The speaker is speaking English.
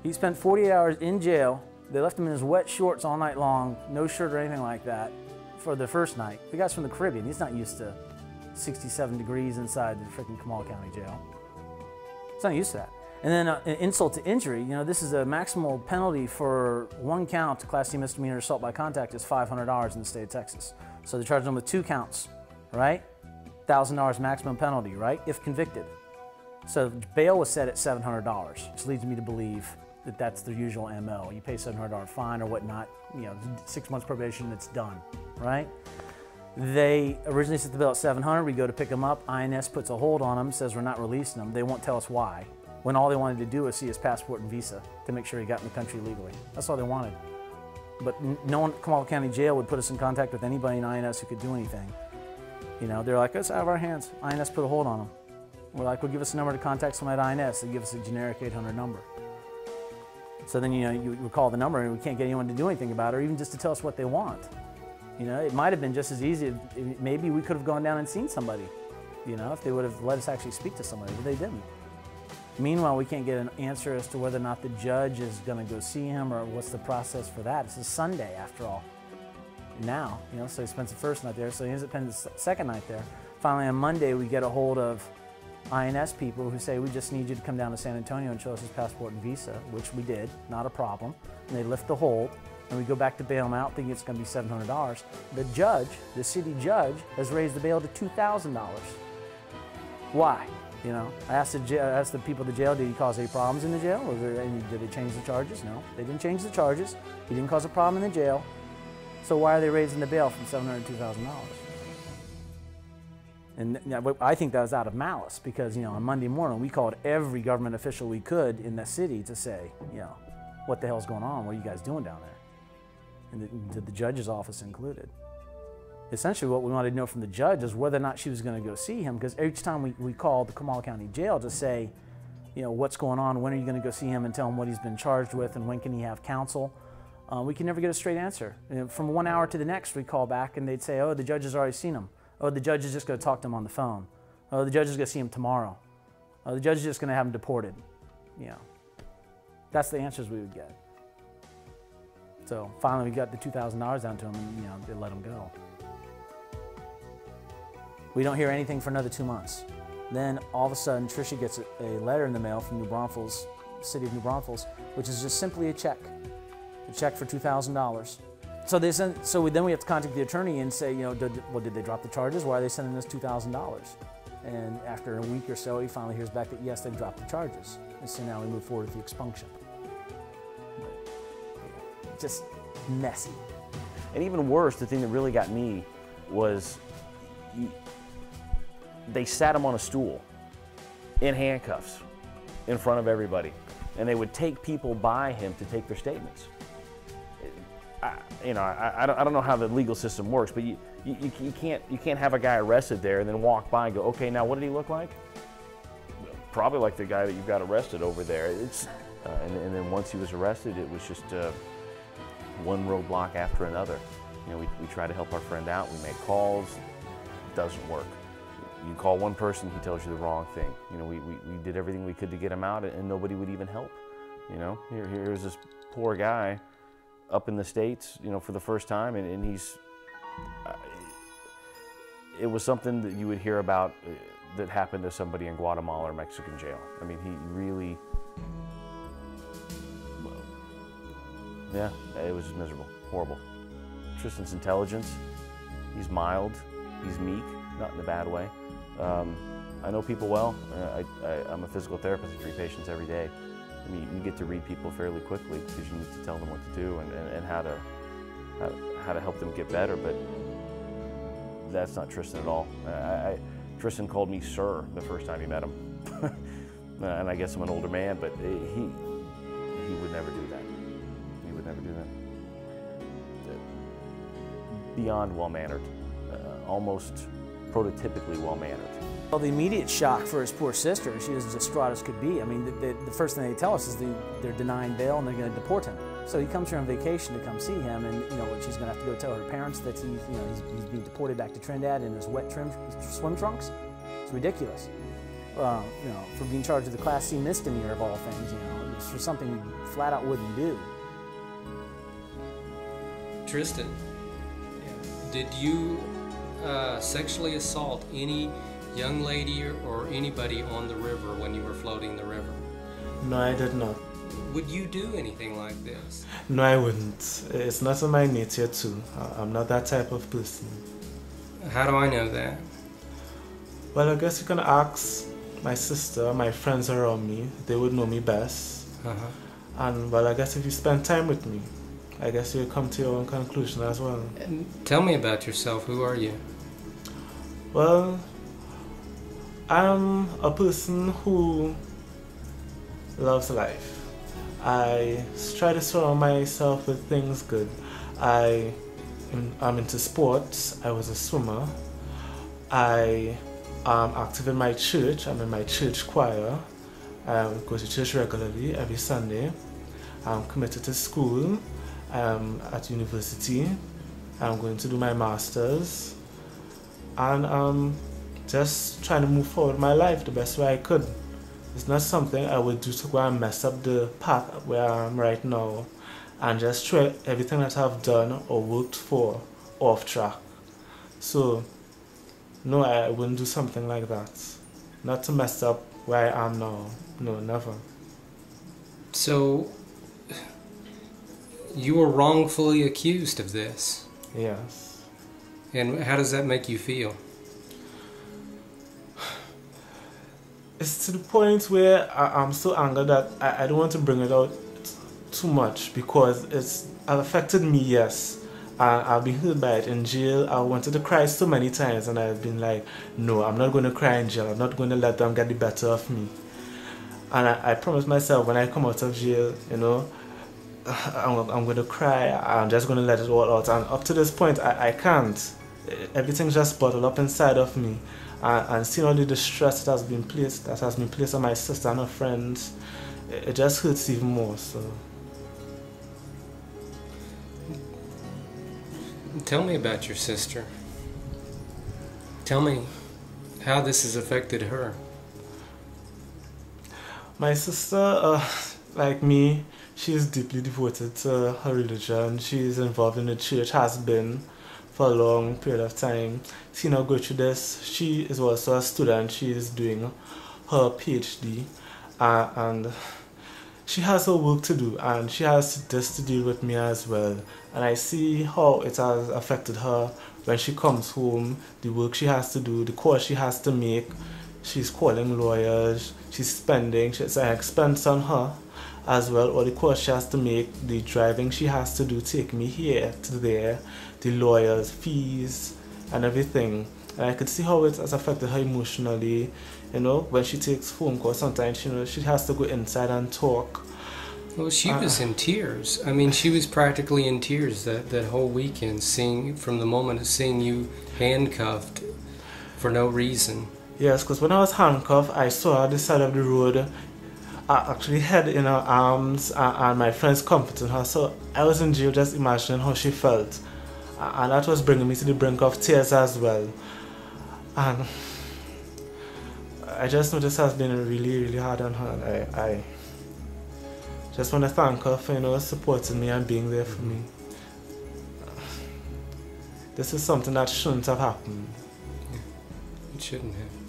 He spent 48 hours in jail. They left him in his wet shorts all night long, no shirt or anything like that, for the first night. The guy's from the Caribbean. He's not used to 67 degrees inside the freaking Comal County Jail. He's not used to that. And then insult to injury, you know, this is a maximal penalty for one count, Class C misdemeanor assault by contact, is $500 in the state of Texas. So they charged him with 2 counts, right? $1,000 maximum penalty, right, if convicted. So bail was set at $700, which leads me to believe that that's the usual MO. You pay $700 fine or whatnot, you know, 6 months probation, it's done, right? They originally set the bail at $700. We go to pick him up. INS puts a hold on him, says we're not releasing him. They won't tell us why, when all they wanted to do was see his passport and visa to make sure he got in the country legally. That's all they wanted. But no one at Comal County Jail would put us in contact with anybody in INS who could do anything. You know, they're like, it's out of our hands. INS put a hold on him. We're like, well, give us a number to contact someone at INS. They give us a generic 800 number. So then, you know, you call the number and we can't get anyone to do anything about it, or even just to tell us what they want. You know, it might have been just as easy. Maybe we could have gone down and seen somebody, you know, if they would have let us actually speak to somebody, but they didn't. Meanwhile, we can't get an answer as to whether or not the judge is going to go see him or what's the process for that. It's a Sunday, after all. Now, you know, so he spends the first night there, so he ends up spending the second night there. Finally, on Monday, we get a hold of INS people who say, we just need you to come down to San Antonio and show us his passport and visa, which we did, not a problem. And they lift the hold, and we go back to bail him out, thinking it's going to be $700. The judge, the city judge, has raised the bail to $2,000. Why? You know, I asked the people at the jail, did he cause any problems in the jail? Or did they change the charges? No, they didn't change the charges. He didn't cause a problem in the jail. So why are they raising the bail from $700 to $2,000? And I think that was out of malice because, you know, on Monday morning we called every government official we could in the city to say, you know, what the hell's going on? What are you guys doing down there? And the judge's office included. Essentially what we wanted to know from the judge is whether or not she was going to go see him, because each time we called the Comal County Jail to say, you know, what's going on, when are you going to go see him and tell him what he's been charged with and when can he have counsel, we can never get a straight answer. And from 1 hour to the next we call back and they'd say, oh, the judge has already seen him. Oh, the judge is just going to talk to him on the phone. Oh, the judge is going to see him tomorrow. Oh, the judge is just going to have him deported. You know, that's the answers we would get. So finally we got the $2,000 down to him and, you know, they let him go. We don't hear anything for another 2 months. Then all of a sudden, Tricia gets a letter in the mail from New Braunfels, city of New Braunfels, which is just simply a check for $2,000. So then we have to contact the attorney and say, you know, did they drop the charges? Why are they sending us $2,000? And after a week or so, he finally hears back that yes, they dropped the charges. And so now we move forward with the expunction. But, just messy. And even worse, the thing that really got me was they sat him on a stool in handcuffs in front of everybody, and they would take people by him to take their statements. I don't know how the legal system works, but you can't have a guy arrested there and then walk by and go, okay, now what did he look like? Probably like the guy that you got arrested over there. And then once he was arrested, it was just one roadblock after another. You know, we try to help our friend out. We make calls. It doesn't work. You call one person, he tells you the wrong thing. You know, we did everything we could to get him out, and nobody would even help. You know, here's this poor guy up in the States, you know, for the first time, and he's. It was something that you would hear about that happened to somebody in Guatemala or Mexican jail. I mean, he really. Yeah, it was just miserable, horrible. Tristan's intelligence. He's mild. He's meek, not in a bad way. I know people well. I'm a physical therapist. I treat patients every day. I mean, you get to read people fairly quickly because you need to tell them what to do and how to help them get better. But that's not Tristan at all. Tristan called me sir the first time he met him, and I guess I'm an older man, but he would never do that. He would never do that. Beyond well-mannered, almost prototypically well-mannered. Well, the immediate shock for his poor sister, she was as distraught as could be. I mean, the first thing they tell us is they're denying bail and they're going to deport him. So he comes here on vacation to come see him, and you know, she's going to have to go tell her parents that he's being deported back to Trinidad in his wet swim trunks. It's ridiculous. You know, for being charged with a Class C misdemeanor of all things. You know, It's for something you flat out wouldn't do. Tristan, did you sexually assault any young lady or anybody on the river when you were floating the river? No, I did not. Would you do anything like this? No, I wouldn't. It's not in my nature to. I'm not that type of person. How do I know that? Well, I guess you can ask my sister, my friends around me. They would know me best. And well, I guess if you spend time with me, I guess you'll come to your own conclusion as well. And tell me about yourself. Who are you? Well, I'm a person who loves life. I try to surround myself with things good. I'm into sports. I was a swimmer. I am active in my church. I'm in my church choir. I go to church regularly every Sunday. I'm committed to school. I'm at university. I'm going to do my master's. And I'm just trying to move forward my life the best way I could. It's not something I would do to go and mess up the path where I am right now and just throw everything that I've done or worked for off track. So, no, I wouldn't do something like that. Not to mess up where I am now. No, never. So, you were wrongfully accused of this? Yes. And how does that make you feel? It's to the point where I'm so angry that I don't want to bring it out too much because it's affected me, yes. I've been hurt by it in jail. I wanted to cry so many times and I've been like, no, I'm not going to cry in jail. I'm not going to let them get the better of me. And I promised myself when I come out of jail, you know, I'm going to cry. I'm just going to let it all out. And up to this point, I can't. Everything's just bottled up inside of me. And seeing all the distress that has been placed on my sister and her friends, it just hurts even more. So, tell me about your sister. Tell me how this has affected her. My sister, like me, she is deeply devoted to her religion. She is involved in the church, has been for a long period of time. Seeing her go through this, she is also a student. She is doing her PhD and she has her work to do and she has this to deal with me as well. And I see how it has affected her when she comes home, the work she has to do, the calls she has to make. She's calling lawyers, she's spending, it's an expense on her as well, or the calls she has to make, the driving she has to do, take me here to there, the lawyers' fees and everything. And I could see how it has affected her emotionally. You know, when she takes phone calls, sometimes, you know, she has to go inside and talk. Well, she was in tears. I mean, she was practically in tears that whole weekend, from the moment of seeing you handcuffed for no reason. Yes, because when I was handcuffed, I saw her at the side of the road. I actually had in her arms and my friends comforting her. So I was in jail just imagining how she felt. And that was bringing me to the brink of tears as well. And I just know this has been really, really hard on her. I just want to thank her for, you know, supporting me and being there for me. This is something that shouldn't have happened. It shouldn't have.